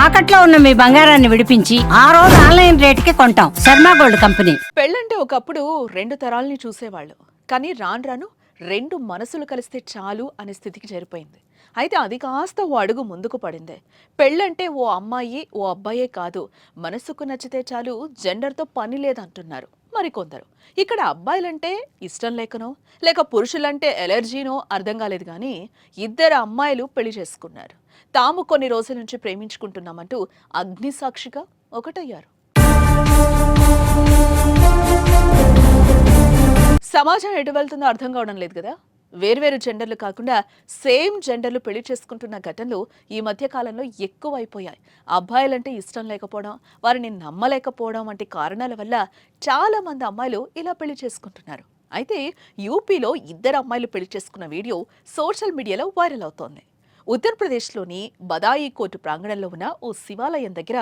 తాకట్లో ఉన్న మీ బంగారాన్ని విడిపించి ఆ రోజు ఆన్లైన్ రేటుకి కొంటాం. Sharma gold company. పెళ్ళంటే ఒకప్పుడు 2 తరాల్ని చూసేవాళ్ళు. కానీ రాను రాను 2 మనసులు కలిస్తే చాలు అనే స్థితికి చేరిపోయింది. అయితే అది కాస్త ఓ అడుగు ముందుకు పడిందే. పెళ్ళంటే ఓ అమ్మాయి, ఓ అబ్బాయే కాదు. మనసుకు నచ్చితే చాలు, జెండర్‌తో పని లేదంటున్నారు మరికొందరు. ఇక్కడ అబ్బాయిలంటే ఇష్టం లేకనో, లేక పురుషులంటే ఎలర్జీనో అర్థం కాలేదు గానీ, ఇద్దరు అమ్మాయిలు పెళ్లి చేసుకున్నారు. తాము కొన్ని రోజుల నుంచి ప్రేమించుకుంటున్నామంటూ అగ్నిసాక్షిగా ఒకటయ్యారు. సమాజం ఎటు వెళ్తుందో అర్థం కావడం లేదు కదా. వేర్వేరు జెండర్లు కాకుండా సేమ్ జెండర్లు పెళ్లి చేసుకుంటున్న ఘటనలు ఈ మధ్య కాలంలో ఎక్కువైపోయాయి. అబ్బాయిలంటే ఇష్టం లేకపోవడం, వారిని నమ్మలేకపోవడం వంటి కారణాల వల్ల చాలా మంది అమ్మాయిలు ఇలా పెళ్లి చేసుకుంటున్నారు. అయితే యూపీలో ఇద్దరు అమ్మాయిలు పెళ్లి చేసుకున్న వీడియో సోషల్ మీడియాలో వైరల్ అవుతోంది. ఉత్తరప్రదేశ్లోని బదాయి కోర్టు ప్రాంగణంలో ఉన్న ఓ శివాలయం దగ్గర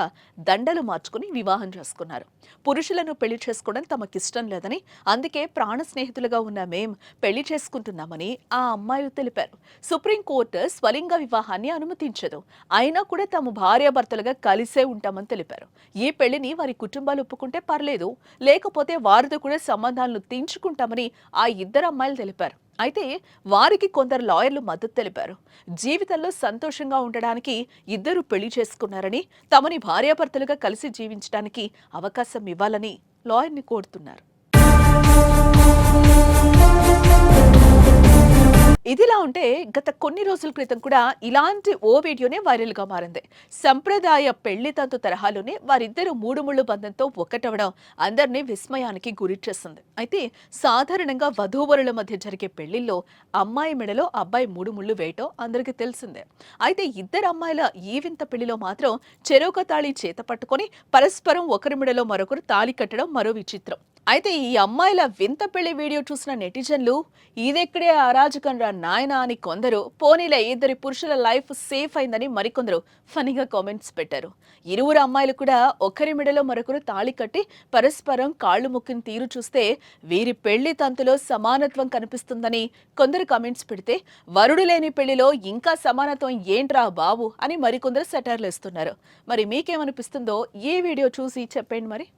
దండలు మార్చుకుని వివాహం చేసుకున్నారు. పురుషులను పెళ్లి చేసుకోవడం తమకిష్టం లేదని, అందుకే ప్రాణ స్నేహితులుగా ఉన్న మేం పెళ్లి చేసుకుంటున్నామని ఆ అమ్మాయిలు తెలిపారు. సుప్రీంకోర్టు స్వలింగ వివాహాన్ని అనుమతించదు, అయినా కూడా తాము భార్యాభర్తలుగా కలిసే ఉంటామని తెలిపారు. ఈ పెళ్లిని వారి కుటుంబాలు ఒప్పుకుంటే పర్లేదు, లేకపోతే వారితో కూడా సంబంధాలను తెంచుకుంటామని ఆ ఇద్దరు అమ్మాయిలు తెలిపారు. అయితే వారికి కొందరు లాయర్లు మద్దతు తెలిపారు. జీవితంలో సంతోషంగా ఉండడానికి ఇద్దరు పెళ్లి చేసుకున్నారని, తమని భార్యాభర్తలుగా కలిసి జీవించడానికి అవకాశం ఇవ్వాలని లాయర్ని కోరుతున్నారు. ఇదిలా ఉంటే గత కొన్ని రోజుల క్రితం కూడా ఇలాంటి ఓ వీడియోనే వైరల్గా మారింది. సంప్రదాయ పెళ్లి తంతు తరహాలోనే వారిద్దరు మూడు ముళ్ళు బంధంతో ఒక్కటవడం అందరినీ విస్మయానికి గురి చేస్తుంది. అయితే సాధారణంగా వధూవరుల మధ్య జరిగే పెళ్లిల్లో అమ్మాయి మెడలో అబ్బాయి మూడు ముళ్ళు వేయటం అందరికీ తెలిసిందే. అయితే ఇద్దరు అమ్మాయిల ఈ వింత పెళ్లిలో మాత్రం చెరొక తాళి చేత పట్టుకొని పరస్పరం ఒకరి మెడలో మరొకరు తాళి కట్టడం మరో విచిత్రం. అయితే ఈ అమ్మాయిల వింత పెళ్లి వీడియో చూసిన నెటిజన్లు ఇదెక్కడే అరాజకం రా నాయనా అని కొందరు, పోనీలే ఇద్దరి పురుషుల లైఫ్ సేఫ్ అయిందని మరికొందరు ఫనీగా కామెంట్స్ పెట్టారు. ఇరువురు అమ్మాయిలు కూడా ఒకరి మెడలో మరొకరు తాళి కట్టి పరస్పరం కాళ్ళు ముక్కిన తీరు చూస్తే వీరి పెళ్లి తంతులో సమానత్వం కనిపిస్తుందని కొందరు కామెంట్స్ పెడితే, వరుడు లేని పెళ్లిలో ఇంకా సమానత్వం ఏంట్రా బాబు అని మరికొందరు సెటైర్లు ఇస్తున్నారు. మరి మీకేమనిపిస్తుందో ఈ వీడియో చూసి చెప్పండి మరి.